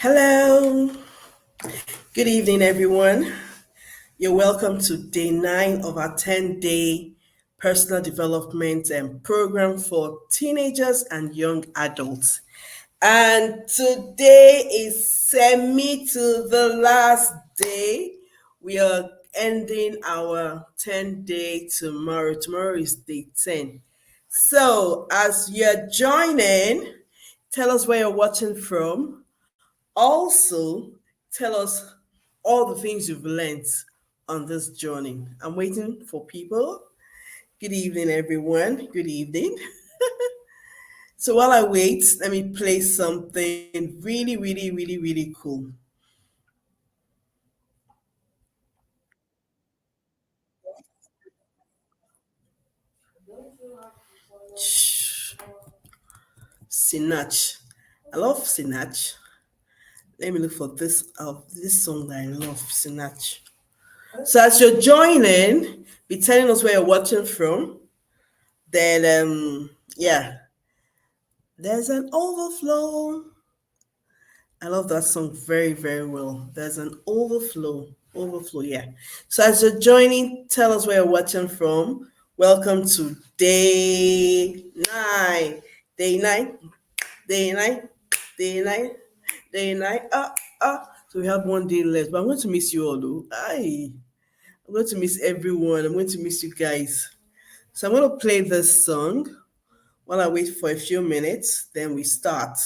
Hello, good evening, everyone. You're welcome to day 9 of our 10-day personal development program for teenagers and young adults. And today is semi to the last day. We are ending our 10-day tomorrow. Tomorrow is day 10. So, as you're joining, tell us where you're watching from. Also, tell us all the things you've learned on this journey. I'm waiting for people. Good evening, everyone. Good evening. So while I wait, let me play something really, really, really, really cool. Shh. Sinach. I love Sinach. Let me look for this song that I love, Sinach. So as you're joining, be telling us where you're watching from. Then yeah, there's an overflow. I love that song very, very well. There's an overflow. Overflow, yeah. So as you're joining, tell us where you're watching from. Welcome to day 9. Day 9, day 9, day 9, day 9. So we have one day left, but I'm going to miss you all though. I'm going to miss everyone. I'm going to miss you guys. So I'm going to play this song while I wait for a few minutes. Then we start.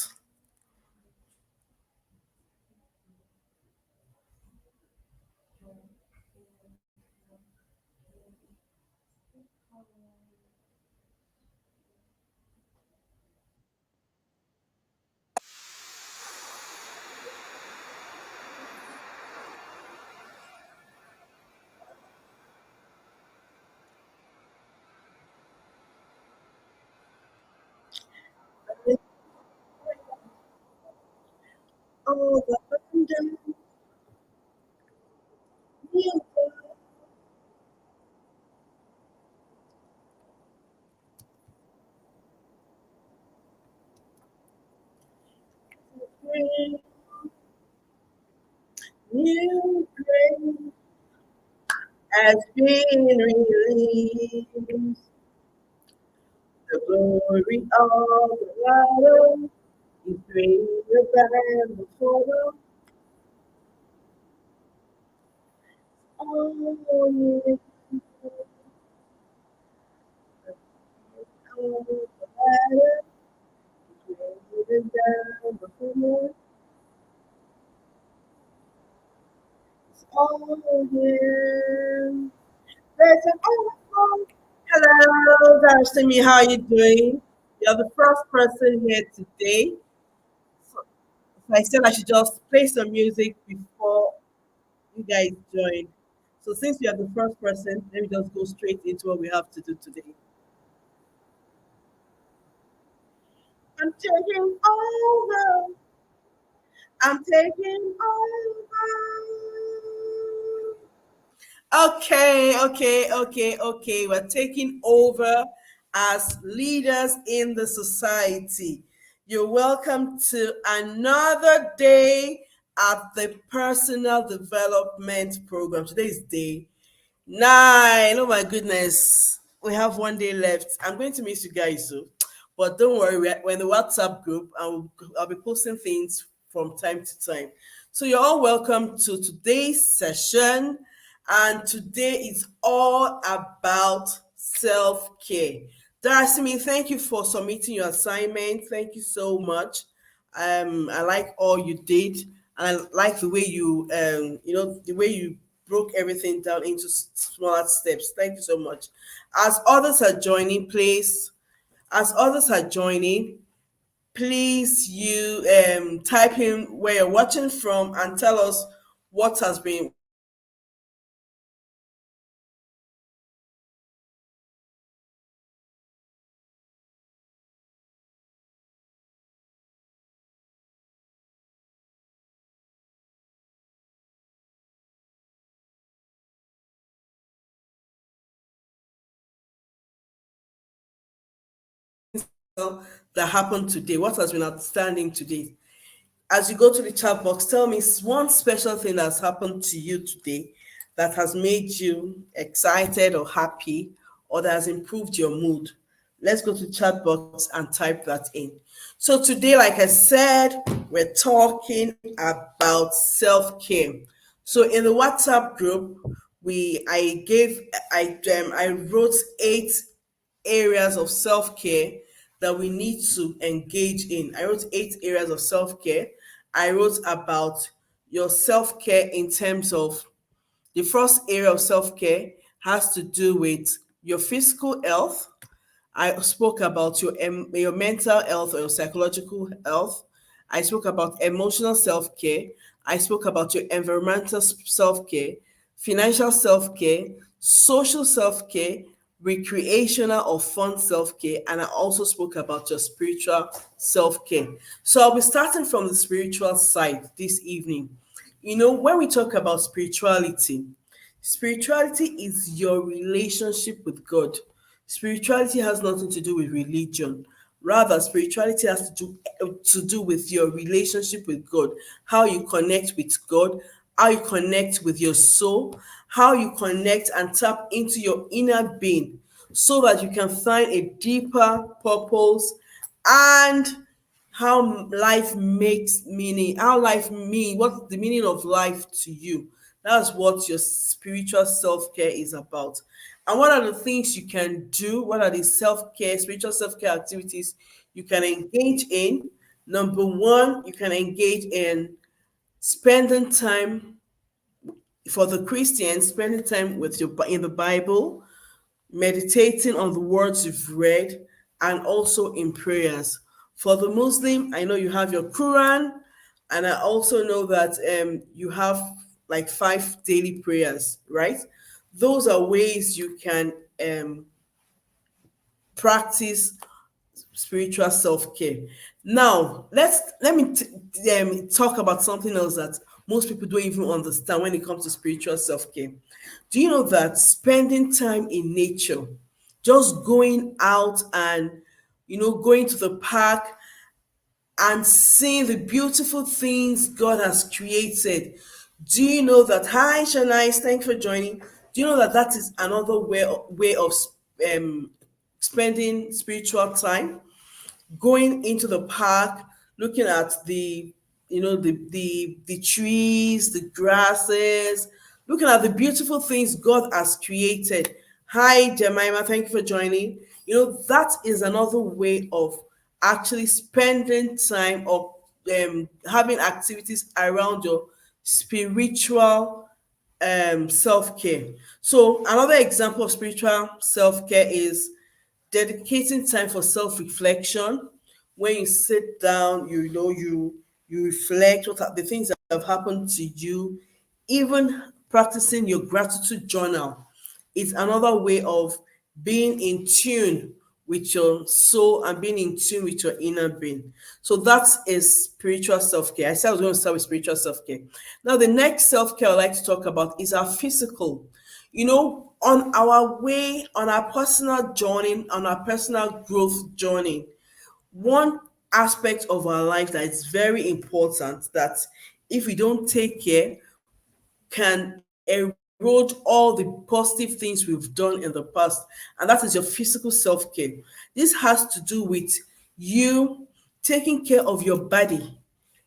Oh, the abundant new grace has been released. The glory of the Lord is greater than before. Oh, yes, oh, the ladder is greater than before. It's all here. There's an overflow. Hello, Darcy. How are you doing? You're the first person here today. So I said I should just play some music before you guys join. So since you are the first person, let me just go straight into what we have to do today. I'm taking over. I'm taking over. Okay. We're taking over as leaders in the society. You're welcome to another day at the personal development program. Today is day 9. Oh my goodness. We have one day left. I'm going to miss you guys, so but don't worry, we're in the WhatsApp group and I'll be posting things from time to time. So you're all welcome to today's session. And today is all about self-care. Darcy, thank you for submitting your assignment. Thank you so much. I like all you did, and I like the way the way you broke everything down into smaller steps. Thank you so much. As others are joining, please, as others are joining, please you type in where you're watching from and tell us what has been that happened today, what has been outstanding today. as you go to the chat box, tell me one special thing that's happened to you today that has made you excited or happy or that has improved your mood. Let's go to the chat box and type that in. So today, like I said, we're talking about self-care. So in the WhatsApp group, we I gave I wrote 8 areas of self-care that we need to engage in. I wrote 8 areas of self-care. I wrote about your self-care in terms of the first area of self-care has to do with your physical health. I spoke about your mental health or your psychological health. I spoke about emotional self care. I spoke about your environmental self care, financial self care, social self care, recreational or fun self care, and I also spoke about your spiritual self care. So I'll be starting from the spiritual side this evening. When we talk about spirituality, spirituality is your relationship with God. Spirituality has nothing to do with religion. Rather, spirituality has to do with your relationship with God, how you connect with God, how you connect with your soul, how you connect and tap into your inner being so that you can find a deeper purpose and how life makes meaning, what's the meaning of life to you. That's what your spiritual self-care is about. And what are the things you can do? What are the self-care, spiritual self-care activities you can engage in? Number one, you can engage in spending time, for the Christian, spending time with your in the Bible, meditating on the words you've read, and also in prayers. For the Muslim, I know you have your Quran, and I also know that you have like 5 daily prayers, right? Those are ways you can practice spiritual self-care. Now, let me talk about something else that most people don't even understand when it comes to spiritual self-care. Do you know that spending time in nature, just going out and going to the park and seeing the beautiful things God has created. Do you know that? Hi, Shanice, thanks for joining. Do you know that that is another way of um, spending spiritual time? Going into the park, looking at the trees, the grasses, looking at the beautiful things God has created. Hi, Jemima, thank you for joining. That is another way of actually spending time or having activities around your spiritual self-care. So another example of spiritual self-care is dedicating time for self-reflection. When you sit down, you reflect what are the things that have happened to you. Even practicing your gratitude journal is another way of being in tune with your soul and being in tune with your inner being. So that is spiritual self-care. I said I was going to start with spiritual self-care. Now the next self-care I'd like to talk about is our physical. On our way, on our personal journey, on our personal growth journey, one aspect of our life that is very important that if we don't take care can erode all the positive things we've done in the past, and that is your physical self-care. This has to do with you taking care of your body.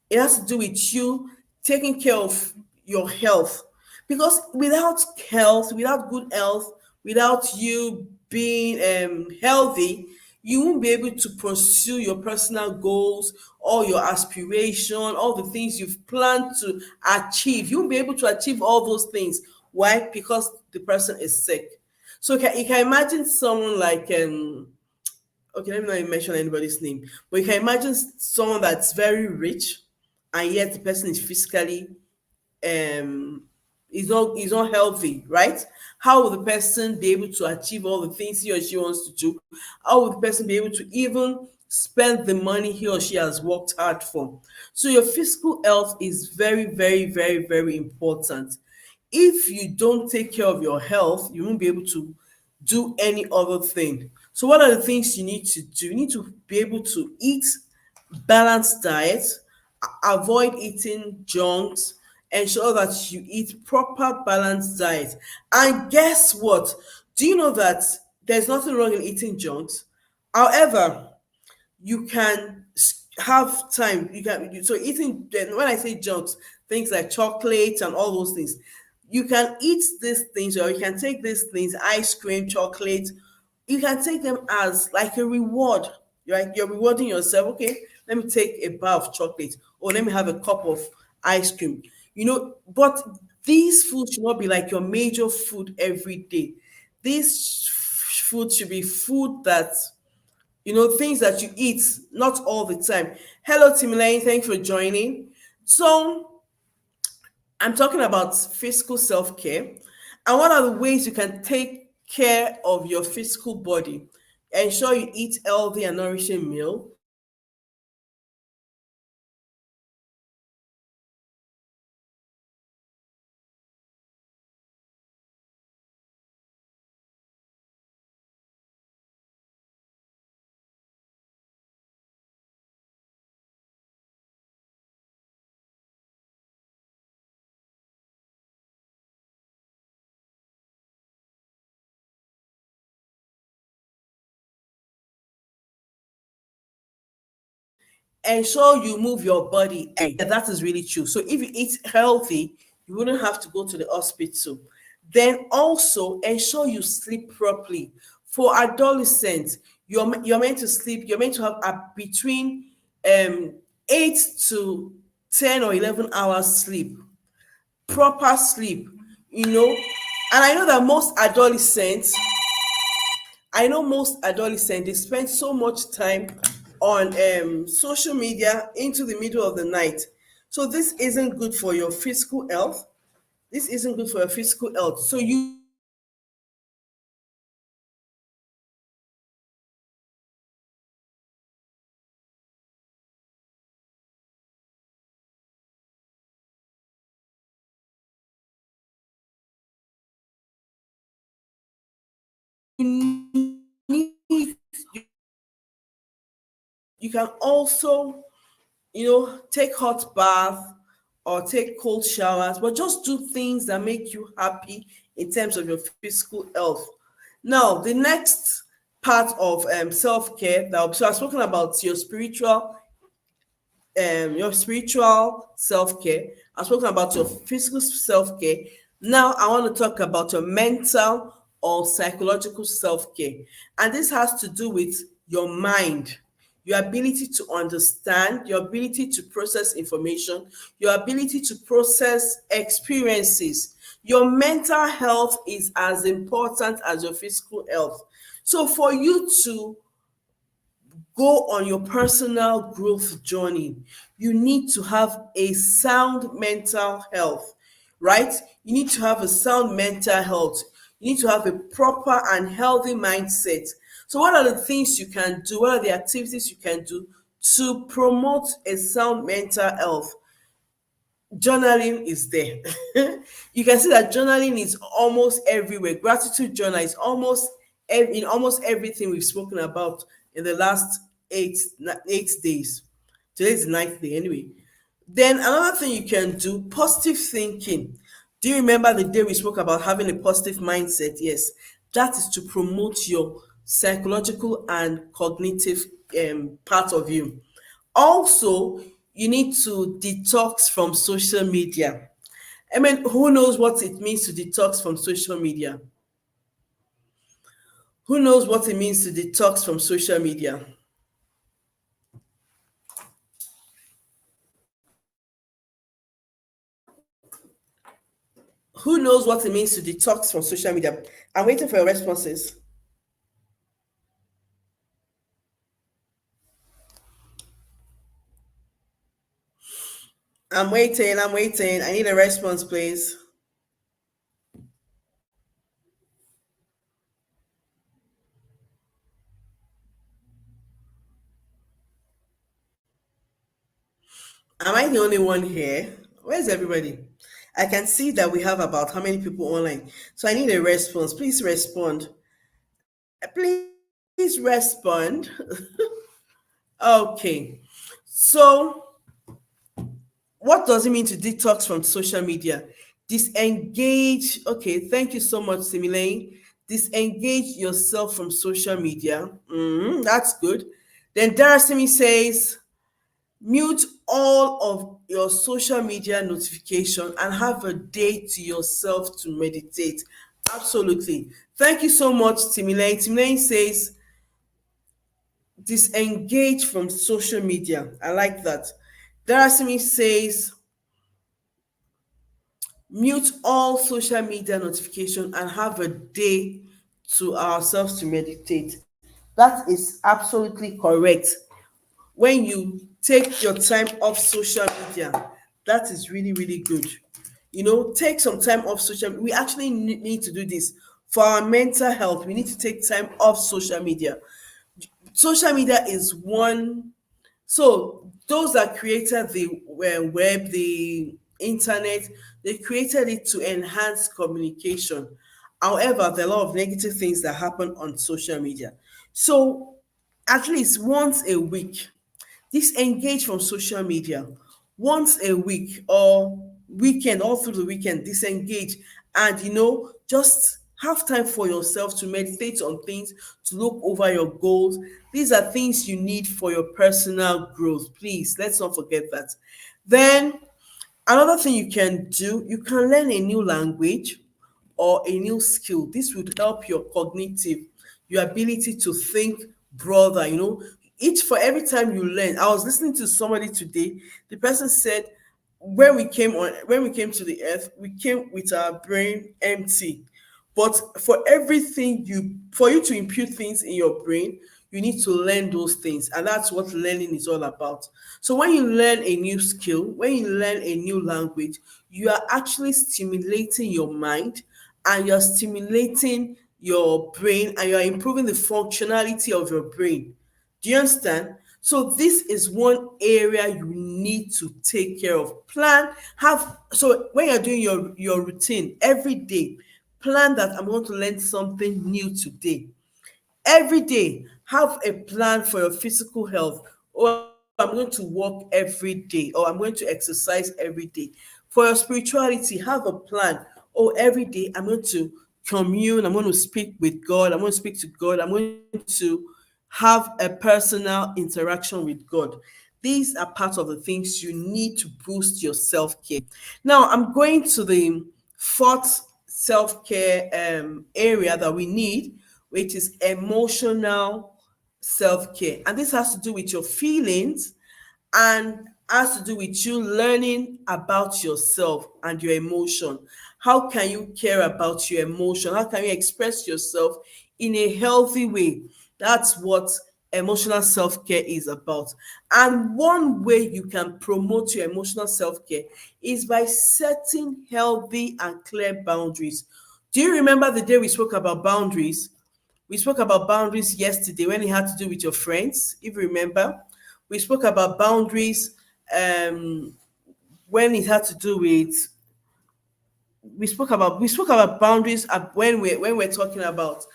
It has to do with you taking care of your health. Because without good health, without you being healthy, you won't be able to pursue your personal goals, all your aspiration, all the things you've planned to achieve. You won't be able to achieve all those things. Why? Because the person is sick. So you can imagine someone like okay, let me not even mention anybody's name, but you can imagine someone that's very rich and yet the person is physically um is not healthy, right? How will the person be able to achieve all the things he or she wants to do? How will the person be able to even spend the money he or she has worked hard for? So your physical health is very, very, very, very important. If you don't take care of your health, you won't be able to do any other thing. So what are the things you need to do? You need to be able to eat balanced diet avoid eating junks, ensure that you eat proper balanced diet. And guess what? Do you know that there's nothing wrong in eating junks? However, you can have time. So eating, then when I say junks, things like chocolates and all those things, you can eat these things, or you can take these things, ice cream, chocolate, you can take them as like a reward. You're rewarding yourself. Okay, let me take a bar of chocolate, or let me have a cup of ice cream. But these foods should not be like your major food every day. These food should be food that, things that you eat, not all the time. Hello, Timilane. Thanks for joining. So, I'm talking about physical self care. And what are the ways you can take care of your physical body? Ensure you eat healthy and nourishing meal. Ensure you move your body. Yeah, that is really true. So if you eat healthy, you wouldn't have to go to the hospital. Then also ensure you sleep properly. For adolescents, you're meant to sleep. You're meant to have between 8 to 10 or 11 hours sleep, proper sleep. You know, and I know most adolescents, they spend so much time on social media into the middle of the night. So this isn't good for your physical health. This isn't good for your physical health. So you need, you can also, take hot bath or take cold showers, but just do things that make you happy in terms of your physical health. Now, the next part of self-care, so I've spoken about your spiritual self-care. I've spoken about your physical self-care. Now I want to talk about your mental or psychological self-care. And this has to do with your mind, your ability to understand, your ability to process information, your ability to process experiences. Your mental health is as important as your physical health. So for you to go on your personal growth journey, you need to have a sound mental health, right? You need to have a sound mental health. You need to have a proper and healthy mindset. So, what are the things you can do? What are the activities you can do to promote a sound mental health? Journaling is there. You can see that journaling is almost everywhere. Gratitude journal is in almost everything we've spoken about in the last 8 days. Today's the ninth day, anyway. Then another thing you can do, positive thinking. Do you remember the day we spoke about having a positive mindset? Yes, that is to promote your psychological and cognitive part of you. Also, you need to detox from social media. I mean, who knows what it means to detox from social media? Who knows what it means to detox from social media? Who knows what it means to detox from social media? I'm waiting for your responses. I'm waiting. I'm waiting. I need a response, please. Am I the only one here? Where's everybody? I can see that we have about how many people online. So I need a response. Please respond. Please respond. Okay. So What does it mean to detox from social media? Disengage. Okay, thank you so much, Simile. Disengage yourself from social media. That's good. Then Darasimi says, mute all of your social media notification and have a day to yourself to meditate. Absolutely. Thank you so much, Timile. Timile says, disengage from social media. I like that. Darasimi says, mute all social media notification and have a day to ourselves to meditate. That is absolutely correct. When you take your time off social media, that is really, really good. Take some time off social. We actually need to do this for our mental health. We need to take time off social media. Social media is one. So those that created the web, the internet, they created it to enhance communication. However, there are a lot of negative things that happen on social media. So at least once a week, disengage from social media. Once a week or weekend, all through the weekend, disengage, and just have time for yourself to meditate on things, to look over your goals. These are things you need for your personal growth. Please, let's not forget that. Then another thing you can do, you can learn a new language or a new skill. This would help your cognitive, your ability to think broader. Each for every time you learn. I was listening to somebody today. The person said, when we came to the earth, we came with our brain empty. But for you to impute things in your brain, you need to learn those things. And that's what learning is all about. So when you learn a new skill, when you learn a new language, you are actually stimulating your mind, and you're stimulating your brain, and you're improving the functionality of your brain. Do you understand? So this is one area you need to take care of. So when you're doing your routine every day, plan that I'm going to learn something new today. Every day, have a plan for your physical health. Oh, I'm going to walk every day, or I'm going to exercise every day. For your spirituality, have a plan. Oh, every day I'm going to commune, I'm going to speak with God, I'm going to speak to God, I'm going to have a personal interaction with God. These are part of the things you need to boost your self-care. Now, I'm going to the fourth self-care area that we need, which is emotional self-care. And this has to do with your feelings, and has to do with you learning about yourself and your emotion. How can you care about your emotion? How can you express yourself in a healthy way? That's what emotional self-care is about. And one way you can promote your emotional self-care is by setting healthy and clear boundaries. Do you remember the day we spoke about boundaries? We spoke about boundaries yesterday when it had to do with your friends, if you remember. We spoke about boundaries um, when it had to do with we spoke about boundaries when we're talking about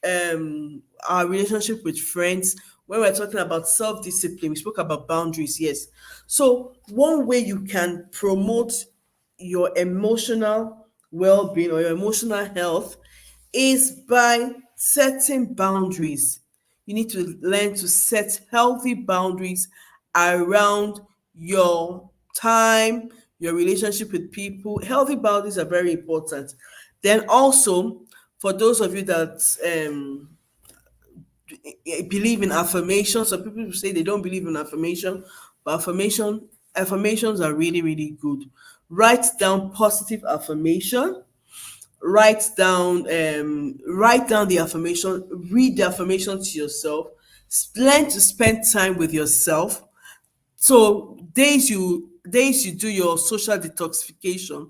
our relationship with friends. When we're talking about self-discipline, we spoke about boundaries. Yes. So one way you can promote your emotional well-being or your emotional health is by setting boundaries. You need to learn to set healthy boundaries around your time, your relationship with people. Healthy boundaries are very important. Then also, for those of you that believe in affirmation, some people say they don't believe in affirmation, but affirmations are really, really good. Write down positive affirmation, write down the affirmation, read the affirmation to yourself, learn to spend time with yourself. So days you do your social detoxification,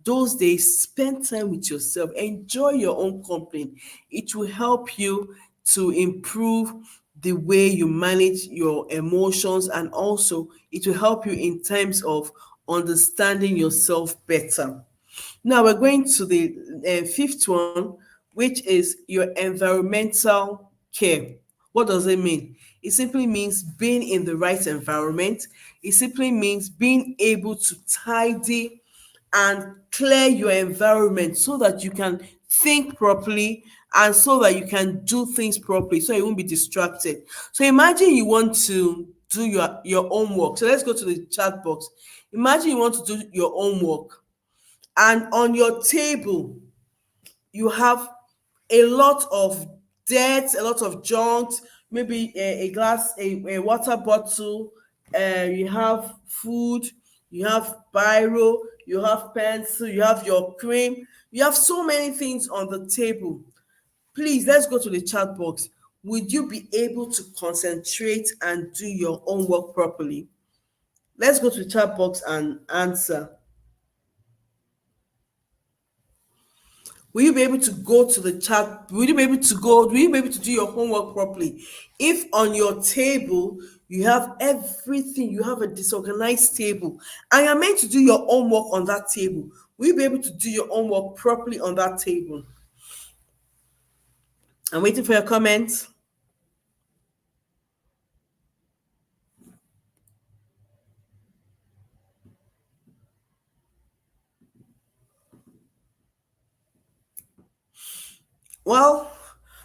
those days spend time with yourself, enjoy your own company. It will help you to improve the way you manage your emotions, and also it will help you in terms of understanding yourself better. Now we're going to the fifth one, which is your environmental care. What does it mean? It simply means being in the right environment. It simply means being able to tidy and clear your environment so that you can think properly and so that you can do things properly so you won't be distracted. So imagine you want to do your homework. So let's go to the chat box. Imagine you want to do your homework and on your table you have a lot of dirt, a lot of junk, maybe a glass, a water bottle, you have food, you have biro, you have pencil, you have your cream, you have so many things on the table. Please, let's go to the chat box. Would you be able to concentrate and do your own work properly? Let's go to the chat box and answer. Will you be able to go to the chat? Will you be able to go? Will you be able to do your homework properly? If on your table you have everything, you have a disorganized table, and you're meant to do your homework on that table, will you be able to do your homework properly on that table? I'm waiting for your comments. Well,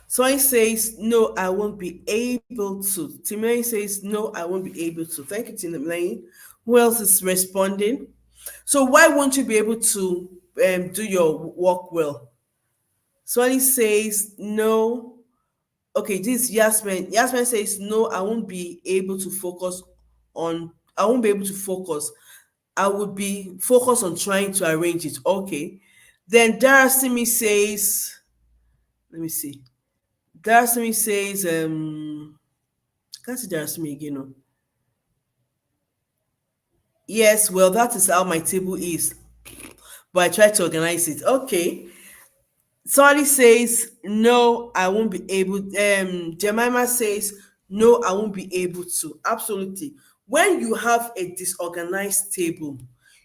Soy says, no, I won't be able to. Timlane says, no, I won't be able to. Thank you, Timlane. Who else is responding? So why won't you be able to do your work well? Swally says, no. Okay, this Yasmin. Yasmin says, no, I won't be able to focus I won't be able to focus. I would be focused on trying to arrange it. Okay. Then Darasimi says, let me see. Darasimi says, can't see Darasimi again. No. Yes, well, that is how my table is, but I try to organize it. Okay. Solly says, no, I won't be able. Jemima says, no, I won't be able to. Absolutely. When you have a disorganized table,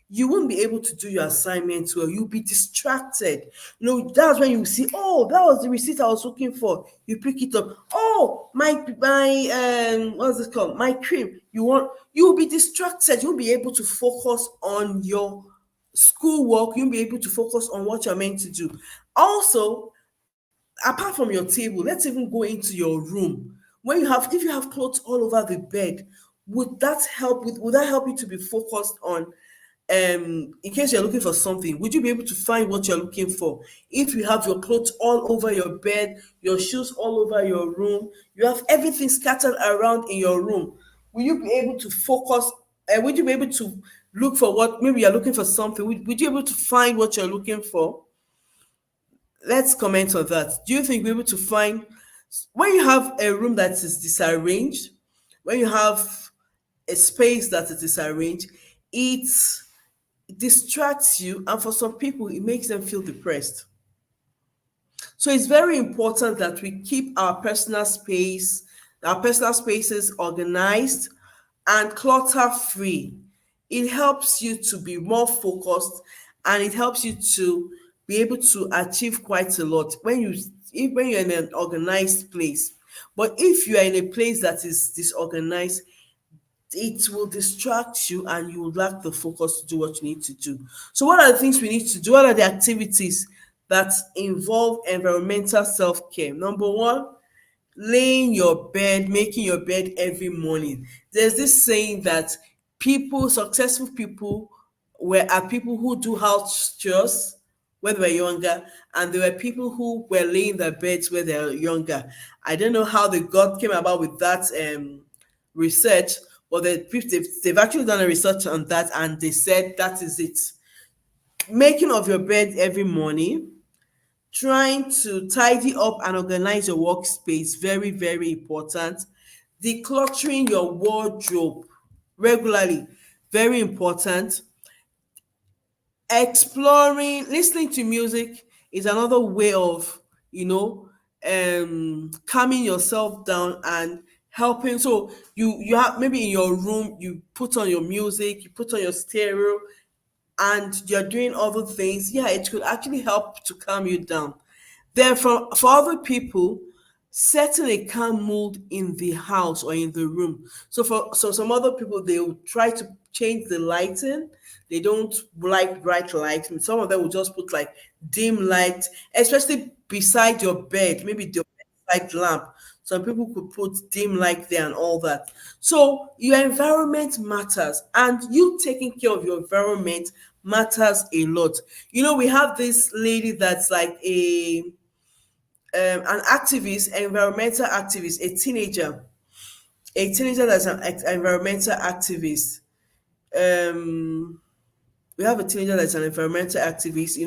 you won't be able to do your assignments well. You'll be distracted. That's when you see, oh, that was the receipt I was looking for. You pick it up. Oh, what's it called? My cream. You'll be distracted. You'll be able to focus on your schoolwork. You'll be able to focus on what you're meant to do. Also, apart from your table, let's even go into your room. If you have clothes all over the bed, would that help you to be focused on in case you're looking for something? Would you be able to find what you're looking for if you have your clothes all over your bed, your shoes all over your room, you have everything scattered around in your room? Will you be able to focus? Would you be able to look for what maybe you're looking for something? Would you be able to find what you're looking for? Let's comment on that. Do you think we're able to find when you have a room that is disarranged, when you have a space that is disarranged, it distracts you, and for some people, it makes them feel depressed. So it's very important that we keep our personal spaces organized and clutter free. It helps you to be more focused and it helps you to be able to achieve quite a lot when you're in an organized place. But if you are in a place that is disorganized, it will distract you and you will lack the focus to do what you need to do. So, what are the things we need to do? What are the activities that involve environmental self care? Number one, laying your bed, making your bed every morning. There's this saying that successful people, are people who do house chores when they were younger, and there were people who were laying their beds when they were younger. I don't know how the God came about with that research, but they've actually done a research on that, and they said that is it. Making of your bed every morning, trying to tidy up and organize your workspace, very, very important. Decluttering your wardrobe regularly, very important. Exploring, listening to music is another way of, you know, calming yourself down and helping. So you have maybe in your room, you put on your music, you put on your stereo, and you're doing other things. Yeah, it could actually help to calm you down. Then for other people, setting a calm mood in the house or in the room. So for some other people, they will try to change the lighting. They don't like bright light. Some of them will just put like dim light, especially beside your bed, maybe the bedside lamp. Some people could put dim light there and all that. So your environment matters, and you taking care of your environment matters a lot. We have this lady that's like an activist, environmental activist, a teenager that's an environmental activist. Um, we have a teenager that's an environmental activist,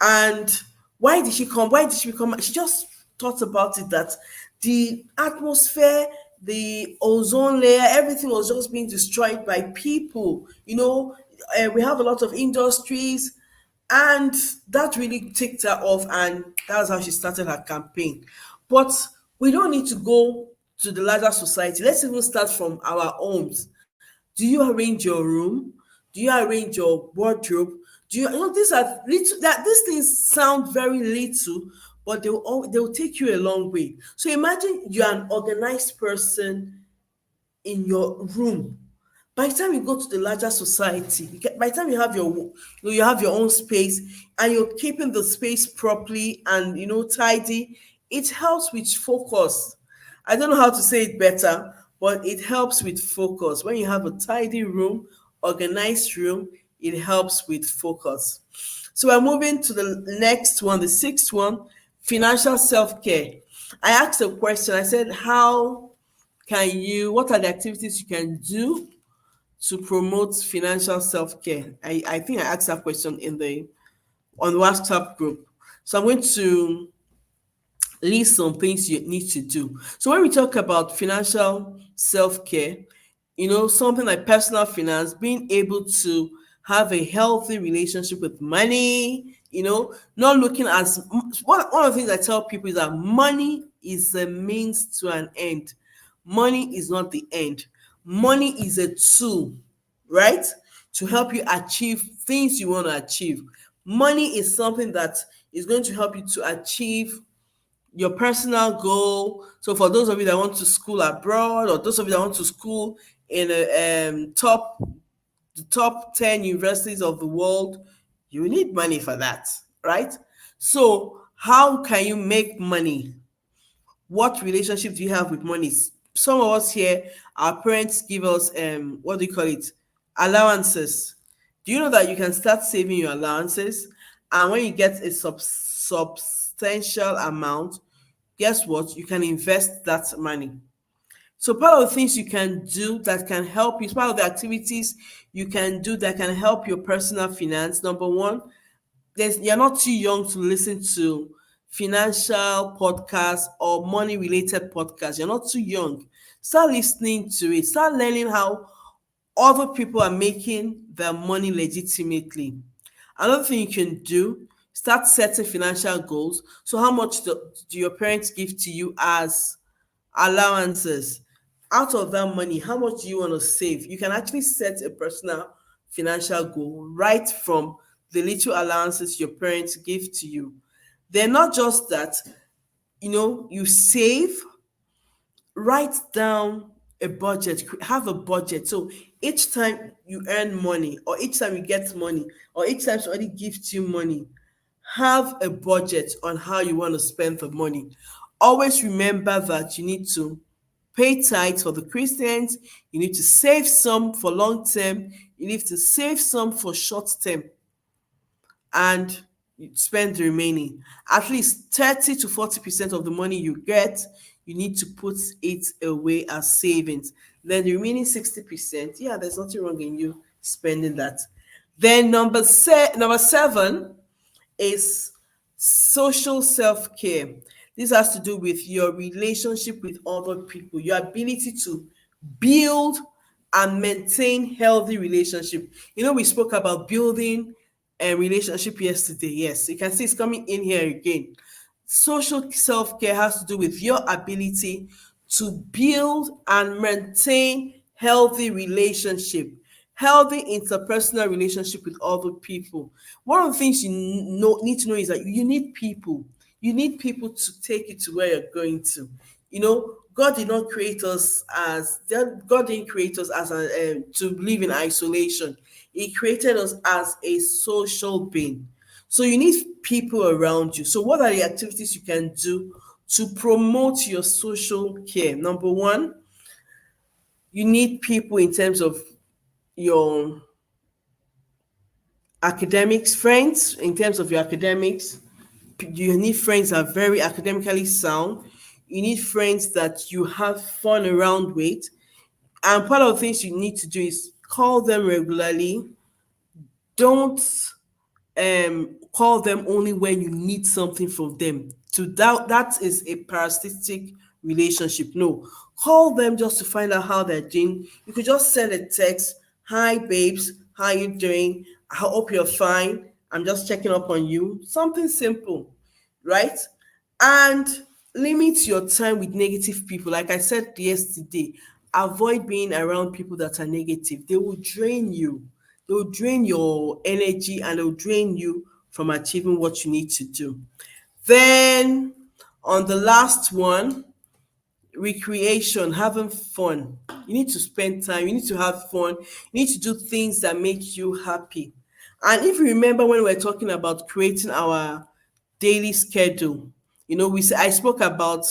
and why did she come? Why did she become? She just thought about it that the atmosphere, the ozone layer, everything was just being destroyed by people. We have a lot of industries, and that really ticked her off, and that's how she started her campaign. But we don't need to go to the larger society. Let's even start from our homes. Do you arrange your room? Do you arrange your wardrobe? These are little, that these things sound very little, but they'll take you a long way. So imagine you're an organized person in your room. By the time you go to the larger society, by the time you have your own space, and you're keeping the space properly and tidy, it helps with focus. I don't know how to say it better, but it helps with focus. When you have a tidy room, organized room, it helps with focus. So we're moving to the next one, the sixth one, financial self-care. I asked a question. I said, what are the activities you can do to promote financial self-care? I think I asked that question on the WhatsApp group. So I'm going to list some things you need to do. So when we talk about financial self-care, something like personal finance, being able to have a healthy relationship with money, not looking as one of the things I tell people is that money is a means to an end. Money is not the end. Money is a tool, right? To help you achieve things you want to achieve. Money is something that is going to help you to achieve your personal goal. So for those of you that want to school abroad, or those of you that want to school in the top 10 universities of the world, you need money for that, right? So how can you make money? What relationship do you have with money? Some of us here, our parents give us what do you call it? Allowances. Do you know that you can start saving your allowances? And when you get a substantial amount, guess what? You can invest that money. So part of the things you can do that can help you, part of the activities you can do that can help your personal finance. Number one, you're not too young to listen to financial podcasts or money related podcasts. You're not too young. Start listening to it. Start learning how other people are making their money legitimately. Another thing you can do, start setting financial goals. So how much do your parents give to you as allowances? Out of that money, how much do you want to save? You can actually set a personal financial goal right from the little allowances your parents give to you. They're not just that, you save, write down a budget, have a budget. So each time you earn money, or each time you get money, or each time somebody gives you money, have a budget on how you want to spend the money. Always remember that you need to pay tithes for the Christians, you need to save some for long term, you need to save some for short term, and you spend the remaining. At least 30 to 40% of the money you get, you need to put it away as savings. Then the remaining 60%, yeah, there's nothing wrong in you spending that. Then number seven is social self-care. This has to do with your relationship with other people, your ability to build and maintain healthy relationship. We spoke about building a relationship yesterday. Yes, you can see it's coming in here again. Social self-care has to do with your ability to build and maintain healthy interpersonal relationship with other people. One of the things you need to know is that you need people. You need people to take you to where you're going to. God did not create us as God didn't create us as to live in isolation. He created us as a social being. So you need people around you. So what are the activities you can do to promote your social care? Number one, you need people in terms of your academics, friends, in terms of your academics. You need friends that are very academically sound. You need friends that you have fun around with. And part of the things you need to do is call them regularly. Don't call them only when you need something from them. To that is a parasitic relationship. No, call them just to find out how they're doing. You could just send a text, "Hi babes, how you doing? I hope you're fine. I'm just checking up on you." Something simple, right? And limit your time with negative people. Like I said yesterday, avoid being around people that are negative. They will drain you. They will drain your energy and they will drain you from achieving what you need to do. Then, on the last one, recreation, having fun. You need to spend time, you need to have fun, you need to do things that make you happy. And if you remember when we were talking about creating our daily schedule, I spoke about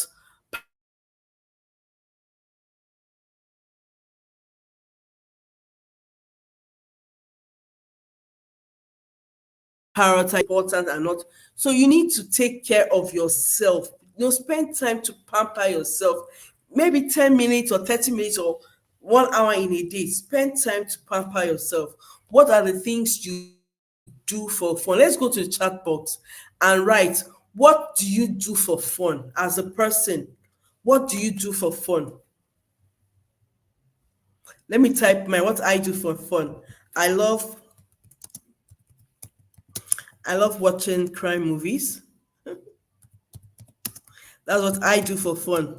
prioritize important and not. So you need to take care of yourself. Spend time to pamper yourself. Maybe 10 minutes or 30 minutes or 1 hour in a day. Spend time to pamper yourself. What are the things you do for fun? Let's go to the chat box and write, what do you do for fun as a person? What do you do for fun? Let me type my what I do for fun. I love I love watching crime movies. That's what I do for fun.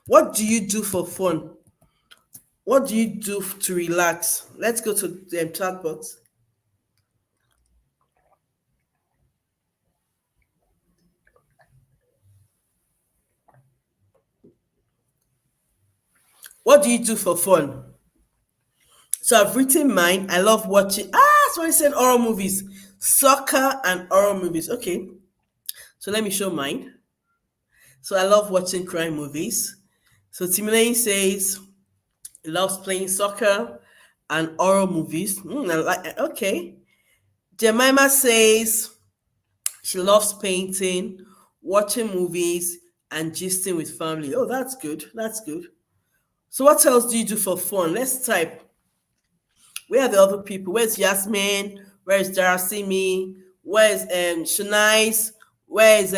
What do you do for fun? What do you do to relax? Let's go to the chat box. What do you do for fun? So I've written mine. I love watching. Somebody said horror movies, soccer and horror movies. Okay, so let me show mine. So I love watching crime movies. So Timilane says he loves playing soccer and horror movies. Okay. Jemima says she loves painting, watching movies, and gisting with family. Oh, that's good. That's good. So what else do you do for fun? Let's type. Where are the other people? Where's Yasmin? Where's Darasimi? Where's Shanice? Where's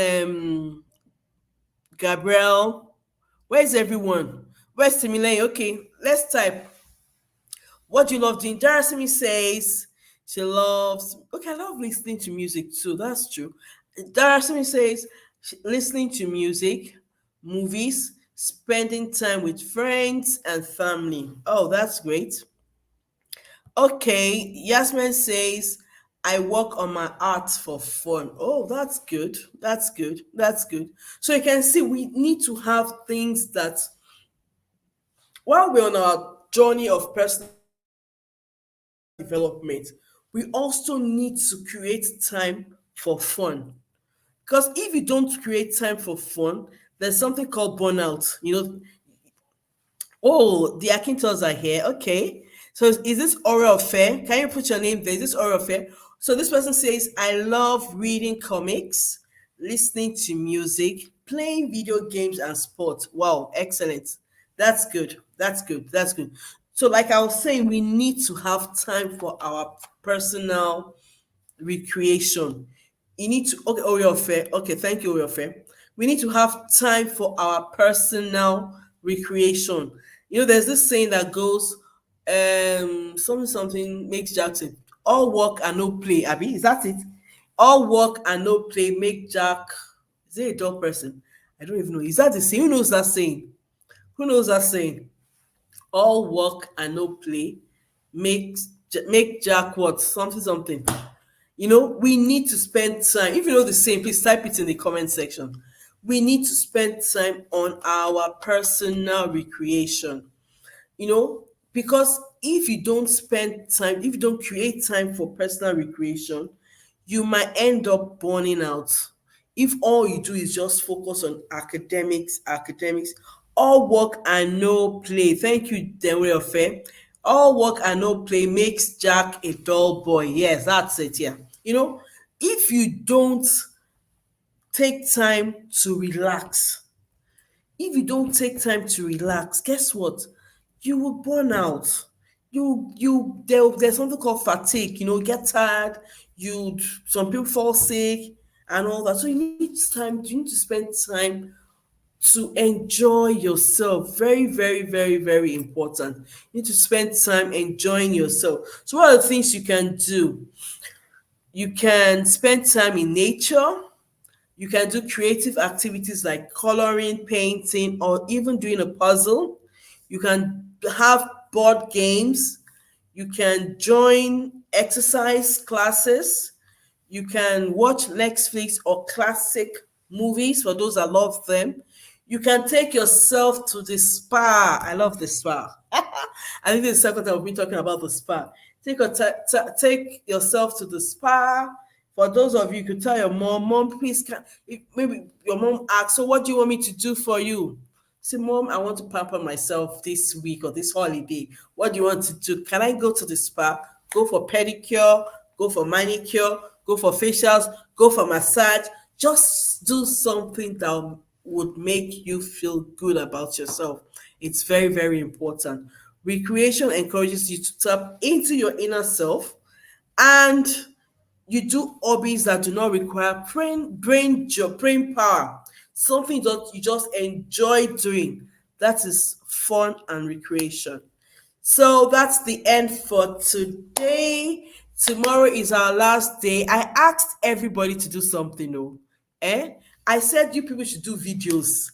Gabriel? Where's everyone? Where's Timilane? Okay, let's type. What do you love doing? Darasimi says she loves. Okay, I love listening to music too. That's true. Darasimi says listening to music, movies, spending time with friends and family. Oh, that's great. Okay, Yasmin says, I work on my art for fun. Oh, that's good. That's good. That's good. So you can see we need to have things that, while we're on our journey of personal development, we also need to create time for fun. Because if you don't create time for fun, there's something called burnout. Oh, the Akintons are here. Okay. So is this Oral Fair? Can you put your name there? Is this Oral Fair? So this person says, I love reading comics, listening to music, playing video games and sports. Wow, excellent. That's good. That's good. That's good. So, like I was saying, we need to have time for our personal recreation. You need to, okay, Oreo Fair. Okay, thank you, Oreo Fair. We need to have time for our personal recreation. There's this saying that goes, something makes Jackson. All work and no play. Abby, is that it? All work and no play make Jack. Is it a dog person? I don't even know. Is that the saying? Who knows that saying? Who knows that saying? All work and no play make Jack what? Something something. We need to spend time. If you know the same, please type it in the comment section. We need to spend time on our personal recreation, you know, because if you don't spend time, if you don't create time for personal recreation, you might end up burning out. If all you do is just focus on academics, all work and no play. Thank you, Denwe Ofe. All work and no play makes Jack a dull boy. Yes, that's it. Yeah. If you don't take time to relax, if you don't take time to relax, guess what? You will burn out. There's something called fatigue. Get tired. Some people fall sick and all that. So you need time. You need to spend time to enjoy yourself. Very, very, very, very important. You need to spend time enjoying yourself. So what are the things you can do? You can spend time in nature. You can do creative activities like coloring, painting, or even doing a puzzle. You can have board games. You can join exercise classes. You can watch Netflix or classic movies for those that love them. You can take yourself to the spa. I love the spa. I think this is the second time we've been talking about the spa. Take yourself to the spa. For those of you, you could tell your mom, please, maybe your mom asks, so what do you want me to do for you? Say, Mom, I want to pamper myself this week or this holiday. What do you want to do? Can I go to the spa? Go for pedicure, go for manicure, go for facials, go for massage. Just do something that would make you feel good about yourself. It's very, very important. Recreation encourages you to tap into your inner self, and you do hobbies that do not require brain power, something that you just enjoy doing. That is fun and recreation. So that's the end for today. Tomorrow is our last day. I asked everybody to do something. No, I said you people should do videos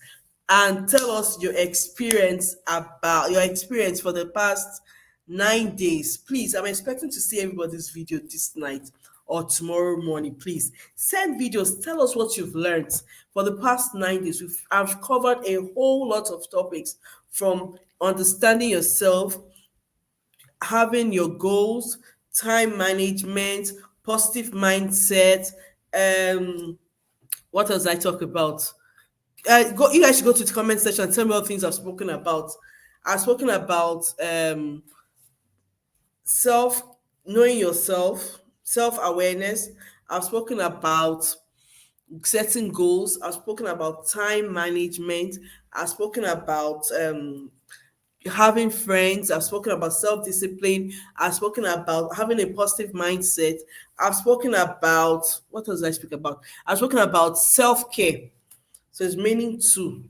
and tell us your experience for the past 9 days. Please, I'm expecting to see everybody's video this night or tomorrow morning. Please send videos. Tell us what you've learned for the past 9 days. I've covered a whole lot of topics, from understanding yourself, having your goals, time management, positive mindset. What else I talk about? You guys should go to the comment section and tell me all the things I've spoken about. I've spoken about self knowing yourself, self awareness. I've spoken about setting goals. I've spoken about time management. I've spoken about having friends. I've spoken about self discipline. I've spoken about having a positive mindset. I've spoken about, what else did I speak about? I've spoken about self care. So it's meaning two.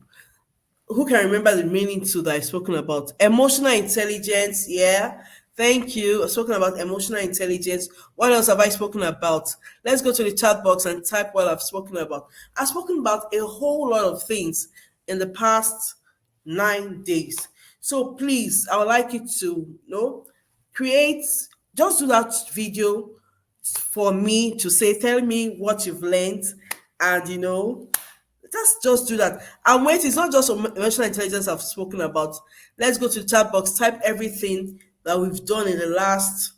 Who can remember the meaning two that I've spoken about? Emotional intelligence. Yeah. Thank you. I've spoken about emotional intelligence. What else have I spoken about? Let's go to the chat box and type what I've spoken about. I've spoken about a whole lot of things in the past 9 days. So please, I would like you to create, just do that video for me to say, tell me what you've learned, and let's just do that. And wait, it's not just emotional intelligence I've spoken about. Let's go to the chat box, type everything that we've done in the last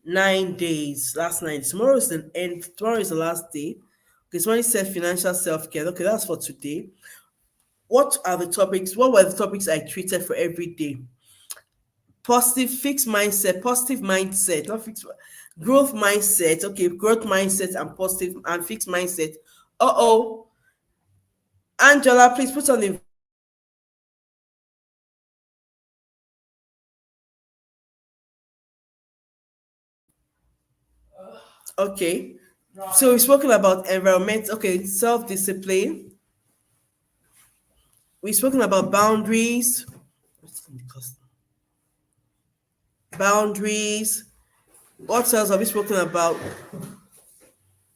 9 days. Last night. Tomorrow is the end. Tomorrow is the last day. Okay, somebody said financial self-care. Okay, that's for today. What are the topics? What were the topics I treated for every day? Positive mindset, not fixed, growth mindset. Okay, growth mindset and positive and fixed mindset. Oh, Angela, please put on the. Okay, so we've spoken about environment. Okay, self discipline. We've spoken about boundaries. Boundaries. What else have we spoken about?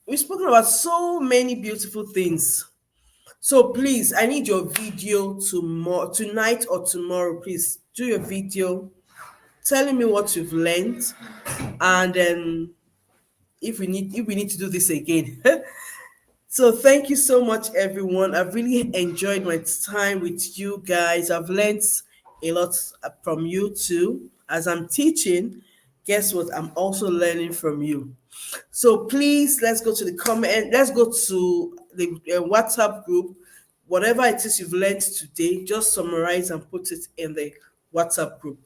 We've spoken about so many beautiful things. So please, I need your video tonight or tomorrow. Please do your video telling me what you've learned, and then if we need to do this again. So thank you so much, everyone. I've really enjoyed my time with you guys. I've learned a lot from you too. As I'm teaching, guess what? I'm also learning from you. So please, let's go to the comment. Let's go to the WhatsApp group. Whatever it is you've learned today, just summarize and put it in the WhatsApp group.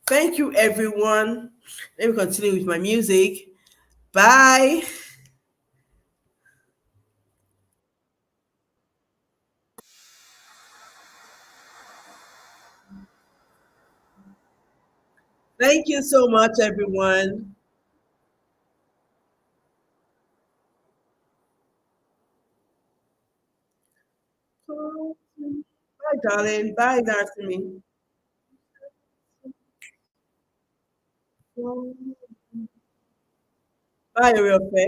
Thank you, everyone. Let me continue with my music. Bye. Thank you so much, everyone. Bye, darling. Bye, Natsumi. Bye, Oriofe.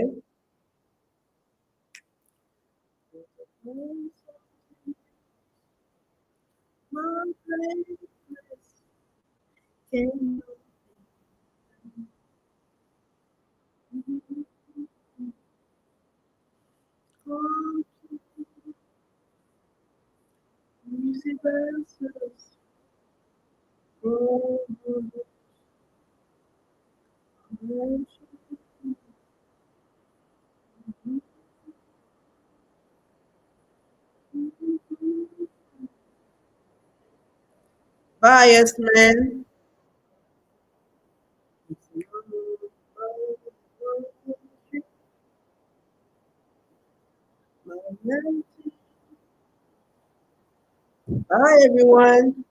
Bye, yes, man. Bye, everyone.